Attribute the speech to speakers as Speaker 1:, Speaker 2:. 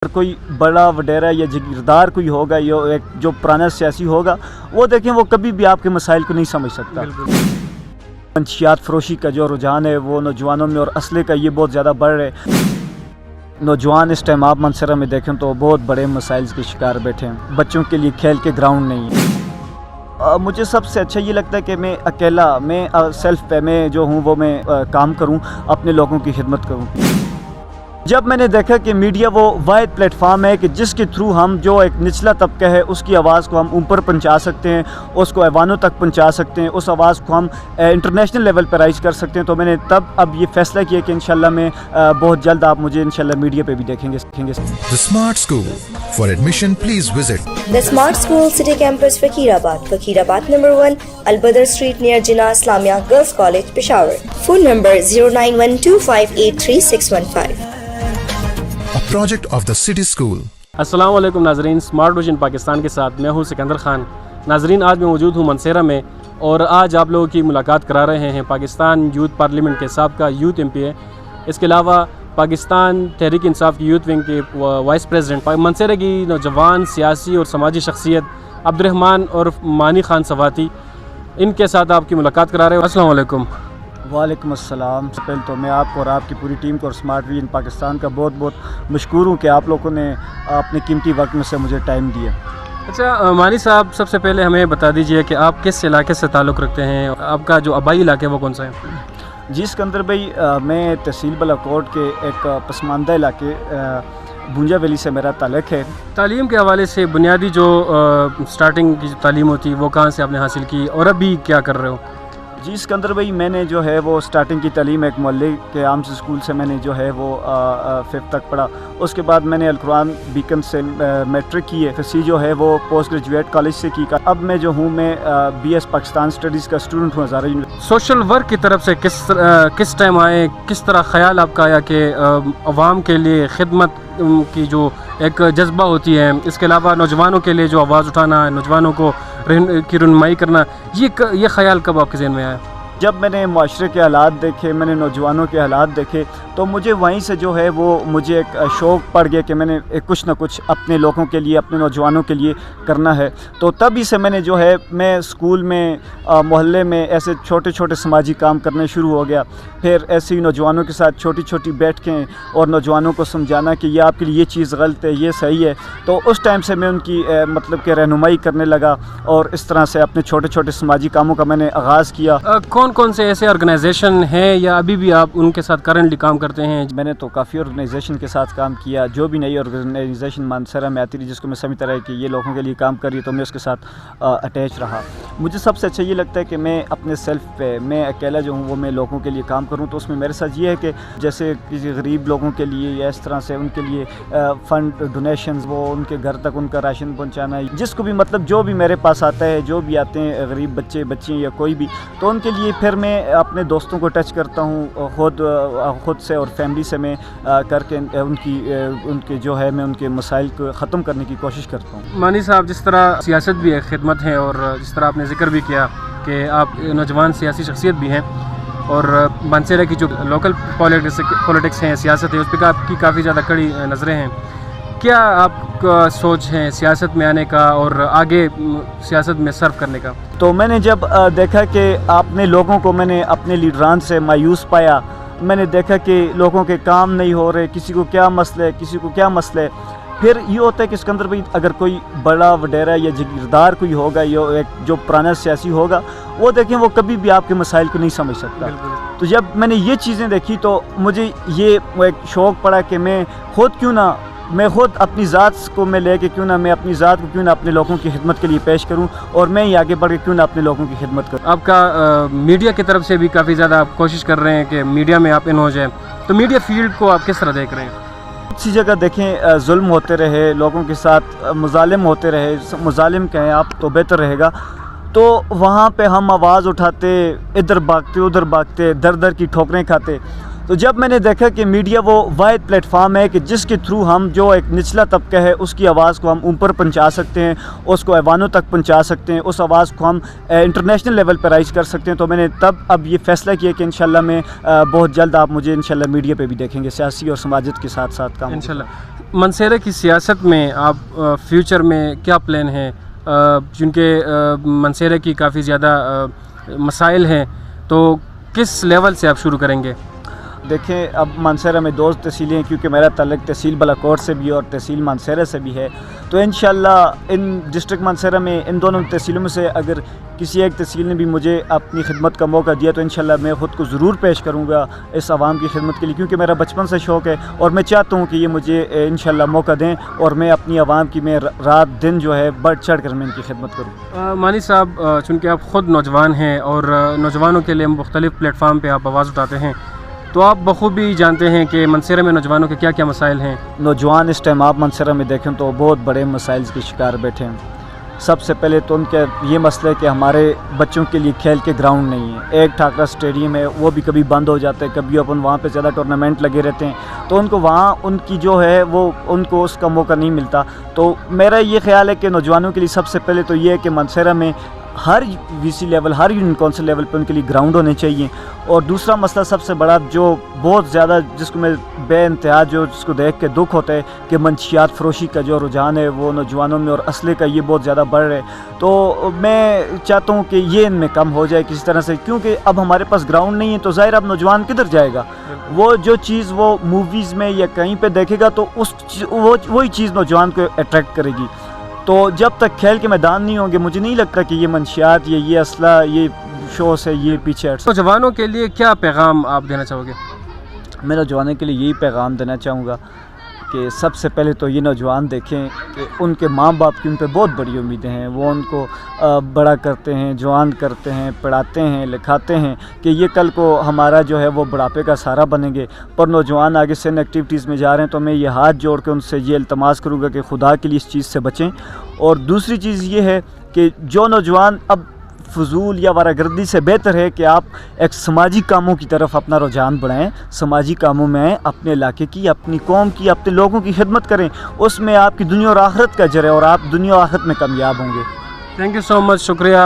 Speaker 1: اگر کوئی بڑا وڈیرا یا جگیردار کوئی ہوگا یا ایک جو پرانا سیاسی ہوگا وہ دیکھیں وہ کبھی بھی آپ کے مسائل کو نہیں سمجھ سکتا۔ منشیات فروشی کا جو رجحان ہے وہ نوجوانوں میں اور اسلحے کا یہ بہت زیادہ بڑھ رہا ہے۔ نوجوان اس ٹائم آپ منصرہ میں دیکھیں تو بہت بڑے مسائل کے شکار بیٹھے ہیں، بچوں کے لیے کھیل کے گراؤنڈ نہیں ہے۔ مجھے سب سے اچھا یہ لگتا ہے کہ میں اکیلا سیلف پہ میں جو ہوں وہ میں کام کروں، اپنے لوگوں کی خدمت کروں۔ جب میں نے دیکھا کہ میڈیا وہ واحد پلیٹ فارم ہے کہ جس کے تھرو ہم جو ایک نچلا طبقہ ہے اس کی آواز کو ہم اوپر پہنچا سکتے ہیں، اس کو ایوانوں تک پہنچا سکتے ہیں، اس آواز کو ہم انٹرنیشنل لیول پر رائز کر سکتے ہیں، تو میں نے تب اب یہ فیصلہ کیا کہ انشاءاللہ میں بہت جلد آپ مجھے انشاءاللہ میڈیا پہ بھی دیکھیں گے۔
Speaker 2: The Smart School. For admission, please visit
Speaker 3: The Smart School, City Campus, Fakirabad number 1, Al-Badr Street near Jinnah Islamia Girls College, Peshawar. Phone number 09125833615.
Speaker 2: a project of the City School.
Speaker 4: السلام علیکم ناظرین، smart vision Pakistan کے ساتھ میں ہوں سکندر خان۔ ناظرین، آج میں موجود ہوں منصیرہ میں اور آج آپ لوگوں کی ملاقات کرا رہے ہیں پاکستان یوتھ پارلیمنٹ کے سابقہ یوتھ ایم پی اے، اس کے علاوہ پاکستان تحریک انصاف کی یوتھ ونگ کے وائس پریزیڈنٹ، منصیرہ کی نوجوان سیاسی اور سماجی شخصیت عبدالرحمن اور مانی خان سواتی، ان کے ساتھ آپ کی ملاقات کرا رہے ہیں۔ السلام علیکم۔
Speaker 1: وعلیکم السلام۔ پہلے تو میں آپ کو اور آپ کی پوری ٹیم کو اور اسمارٹ ویژن پاکستان کا بہت بہت مشکور ہوں کہ آپ لوگوں نے اپنے قیمتی وقت میں سے مجھے ٹائم دیا۔
Speaker 4: اچھا مانی صاحب، سب سے پہلے ہمیں بتا دیجئے کہ آپ کس علاقے سے تعلق رکھتے ہیں، آپ کا جو آبائی علاقہ ہے وہ کون سا ہے؟
Speaker 1: جی سکندر بھائی، میں تحصیل بلاکوٹ کے ایک پسماندہ علاقے بونجا ویلی سے میرا تعلق ہے۔
Speaker 4: تعلیم کے حوالے سے بنیادی جو سٹارٹنگ کی تعلیم ہوتی ہے وہ کہاں سے آپ نے حاصل کی اور ابھی کیا کر رہے ہو؟
Speaker 1: جی سکندر بھائی، میں نے جو ہے وہ سٹارٹنگ کی تعلیم ایک محلے کے عام سے اسکول سے میں نے جو ہے وہ 5th تک پڑھا۔ اس کے بعد میں نے القرآن بیکن سے میٹرک کی ہے، پھر جو ہے وہ پوسٹ گریجویٹ کالج سے کی۔ اب میں جو ہوں میں BS پاکستان اسٹڈیز کا اسٹوڈنٹ ہوں ہزارہ یونیورسٹی۔
Speaker 4: سوشل ورک کی طرف سے کس ٹائم آئے، کس طرح خیال آپ کا آیا کہ عوام کے لیے خدمت کی جو ایک جذبہ ہوتی ہے، اس کے علاوہ نوجوانوں کے لیے جو آواز اٹھانا، نوجوانوں کو کی رہنمائی کرنا، یہ خیال کب آپ کے ذہن میں آیا؟
Speaker 1: جب میں نے معاشرے کے حالات دیکھے، میں نے نوجوانوں کے حالات دیکھے، تو مجھے وہیں سے جو ہے وہ مجھے ایک شوق پڑ گیا کہ میں نے کچھ نہ کچھ اپنے لوگوں کے لیے، اپنے نوجوانوں کے لیے کرنا ہے۔ تو تبھی سے میں نے جو ہے میں اسکول میں، محلے میں ایسے چھوٹے چھوٹے سماجی کام کرنے شروع ہو گیا۔ پھر ایسے ہی نوجوانوں کے ساتھ چھوٹی چھوٹی بیٹھیں اور نوجوانوں کو سمجھانا کہ یہ آپ کے لیے یہ چیز غلط ہے، یہ صحیح ہے۔ تو اس ٹائم سے میں ان کی مطلب کہ رہنمائی کرنے لگا اور اس طرح سے اپنے چھوٹے چھوٹے سماجی کاموں کا میں نے آغاز کیا۔
Speaker 4: کون سے ایسے آرگنائزیشن ہیں یا ابھی بھی آپ ان کے ساتھ کرنٹلی کام کرتے ہیں؟
Speaker 1: میں نے تو کافی آرگنائزیشن کے ساتھ کام کیا، جو بھی نئی آرگنائزیشن منصرہ میں آتی رہی جس کو میں سمجھتا رہا کہ یہ لوگوں کے لیے کام کر رہی ہے تو میں اس کے ساتھ اٹیچ رہا۔ مجھے سب سے اچھا یہ لگتا ہے کہ میں اپنے سیلف پہ میں اکیلا جو ہوں وہ میں لوگوں کے لیے کام کروں، تو اس میں میرے ساتھ یہ ہے کہ جیسے کسی غریب لوگوں کے لیے یا اس طرح سے ان کے لیے فنڈ ڈونیشنز، وہ ان کے گھر تک ان کا راشن پہنچانا، جس کو بھی مطلب جو بھی میرے پاس آتا ہے، جو بھی آتے ہیں غریب بچے بچیاں یا کوئی بھی، تو ان کے لیے پھر میں اپنے دوستوں کو ٹچ کرتا ہوں، خود سے اور فیملی سے میں کر کے ان کے جو ہے میں ان کے مسائل کو ختم کرنے کی کوشش کرتا ہوں۔
Speaker 4: مانی صاحب، جس طرح سیاست بھی ایک خدمت ہے اور جس طرح آپ نے ذکر بھی کیا کہ آپ نوجوان سیاسی شخصیت بھی ہیں اور منصیرہ کی جو لوکل پولیٹکس ہیں، سیاست ہے، اس پہ آپ کی کافی زیادہ کڑی نظریں ہیں، کیا آپ کا سوچ ہے سیاست میں آنے کا اور آگے سیاست میں سرو کرنے کا؟
Speaker 1: تو میں نے جب دیکھا کہ اپنے لوگوں کو میں نے اپنے لیڈران سے مایوس پایا، میں نے دیکھا کہ لوگوں کے کام نہیں ہو رہے، کسی کو کیا مسئلہ ہے، کسی کو کیا مسئلہ ہے، پھر یہ ہوتا ہے کہ سکندر بھائی اگر کوئی بڑا وڈیرا یا جگیردار کوئی ہوگا یا ایک جو پرانا سیاسی ہوگا وہ دیکھیں وہ کبھی بھی آپ کے مسائل کو نہیں سمجھ سکتا۔ تو جب میں نے یہ چیزیں دیکھی تو مجھے یہ ایک شوق پڑا کہ میں خود اپنی ذات کو میں لے کے کیوں نہ میں اپنی ذات کو کیوں نہ اپنے لوگوں کی خدمت کے لیے پیش کروں اور میں ہی آگے بڑھ کے کیوں نہ اپنے لوگوں کی خدمت کروں۔
Speaker 4: آپ کا میڈیا کی طرف سے بھی کافی زیادہ آپ کوشش کر رہے ہیں کہ میڈیا میں آپ ان ہو جائیں، تو میڈیا فیلڈ کو آپ کس طرح دیکھ رہے ہیں؟
Speaker 1: اسی جگہ دیکھیں ظلم ہوتے رہے، لوگوں کے ساتھ مظالم ہوتے رہے، مظالم کہیں آپ تو بہتر رہے گا، تو وہاں پہ ہم آواز اٹھاتے، ادھر بھاگتے ادھر بھاگتے، در در کی ٹھوکریں کھاتے۔ تو جب میں نے دیکھا کہ میڈیا وہ واحد پلیٹ فارم ہے کہ جس کے تھرو ہم جو ایک نچلا طبقہ ہے اس کی آواز کو ہم اوپر پہنچا سکتے ہیں، اس کو ایوانوں تک پہنچا سکتے ہیں، اس آواز کو ہم انٹرنیشنل لیول پہ رائز کر سکتے ہیں، تو میں نے تب اب یہ فیصلہ کیا کہ انشاءاللہ میں بہت جلد آپ مجھے انشاءاللہ میڈیا پہ بھی دیکھیں گے، سیاسی اور سماجت کے ساتھ ساتھ کام
Speaker 4: انشاءاللہ۔ منصیرہ کی سیاست میں آپ فیوچر میں کیا پلان ہیں؟ چونکہ منصیرہ کی کافی زیادہ مسائل ہیں، تو کس لیول سے آپ شروع کریں گے؟
Speaker 1: دیکھیں، اب مانسہرہ میں دو تحصیلیں ہیں، کیونکہ میرا تعلق تحصیل بلاکوٹ سے بھی ہے اور تحصیل مانسہرہ سے بھی ہے، تو انشاءاللہ ان ڈسٹرکٹ مانسہرہ میں ان دونوں تحصیلوں میں سے اگر کسی ایک تحصیل نے بھی مجھے اپنی خدمت کا موقع دیا تو انشاءاللہ میں خود کو ضرور پیش کروں گا اس عوام کی خدمت کے لیے، کیونکہ میرا بچپن سے شوق ہے اور میں چاہتا ہوں کہ یہ مجھے انشاءاللہ موقع دیں اور میں اپنی عوام کی میں رات دن جو ہے بڑھ چڑھ کر میں ان کی خدمت کروں۔
Speaker 4: مانی صاحب، چونکہ آپ خود نوجوان ہیں اور نوجوانوں کے لیے مختلف پلیٹ فارم پہ آپ آواز اٹھاتے ہیں، تو آپ بخوبی جانتے ہیں کہ منصیرہ میں نوجوانوں کے کیا کیا مسائل ہیں۔
Speaker 1: نوجوان اس ٹائم آپ منصیرہ میں دیکھیں تو بہت بڑے مسائل کے شکار بیٹھے ہیں۔ سب سے پہلے تو ان کے یہ مسئلہ ہے کہ ہمارے بچوں کے لیے کھیل کے گراؤنڈ نہیں ہے۔ ایک ٹھاکرا اسٹیڈیم ہے، وہ بھی کبھی بند ہو جاتا ہے، کبھی اپن وہاں پہ زیادہ ٹورنامنٹ لگے رہتے ہیں، تو ان کو وہاں ان کی جو ہے وہ ان کو اس کا موقع نہیں ملتا۔ تو میرا یہ خیال ہے کہ نوجوانوں کے لیے سب سے پہلے تو یہ ہے کہ منصیرہ میں ہر وی سی لیول، ہر یونین کونسل لیول پہ ان کے لیے گراؤنڈ ہونے چاہیے۔ اور دوسرا مسئلہ سب سے بڑا جو بہت زیادہ جس کو میں بے انتہا جس کو دیکھ کے دکھ ہوتا ہے کہ منشیات فروشی کا جو رجحان ہے وہ نوجوانوں میں اور اسلحے کا یہ بہت زیادہ بڑھ رہا ہے، تو میں چاہتا ہوں کہ یہ ان میں کم ہو جائے کسی طرح سے، کیونکہ اب ہمارے پاس گراؤنڈ نہیں ہے تو ظاہر اب نوجوان کدھر جائے گا؟ وہ جو چیز وہ موویز میں یا کہیں پہ دیکھے گا تو وہی چیز نوجوان کو اٹریکٹ کرے گی۔ تو جب تک کھیل کے میدان نہیں ہوں گے مجھے نہیں لگتا کہ یہ منشیات یا یہ اسلحہ یہ شو سے یہ پیچھے ہٹ سکتا۔
Speaker 4: نوجوانوں کے لیے کیا پیغام آپ دینا چاہو گے؟
Speaker 1: میں نوجوانوں کے لیے یہی پیغام دینا چاہوں گا کہ سب سے پہلے تو یہ نوجوان دیکھیں کہ ان کے ماں باپ کی ان پہ بہت بڑی امیدیں ہیں، وہ ان کو بڑا کرتے ہیں، جوان کرتے ہیں، پڑھاتے ہیں، لکھاتے ہیں کہ یہ کل کو ہمارا جو ہے وہ بڑھاپے کا سہارا بنیں گے، پر نوجوان آگے سے ان ایکٹیویٹیز میں جا رہے ہیں تو میں یہ ہاتھ جوڑ کے ان سے یہ التماس کروں گا کہ خدا کے لیے اس چیز سے بچیں۔ اور دوسری چیز یہ ہے کہ جو نوجوان اب فضول یا وارہ گردی سے بہتر ہے کہ آپ ایک سماجی کاموں کی طرف اپنا رجحان بڑھائیں، سماجی کاموں میں اپنے علاقے کی، اپنی قوم کی، اپنے لوگوں کی خدمت کریں، اس میں آپ کی دنیا اور آخرت کا اجر ہے اور آپ دنیا اور آخرت میں کامیاب ہوں گے۔
Speaker 4: تھینک یو سو مچ، شکریہ۔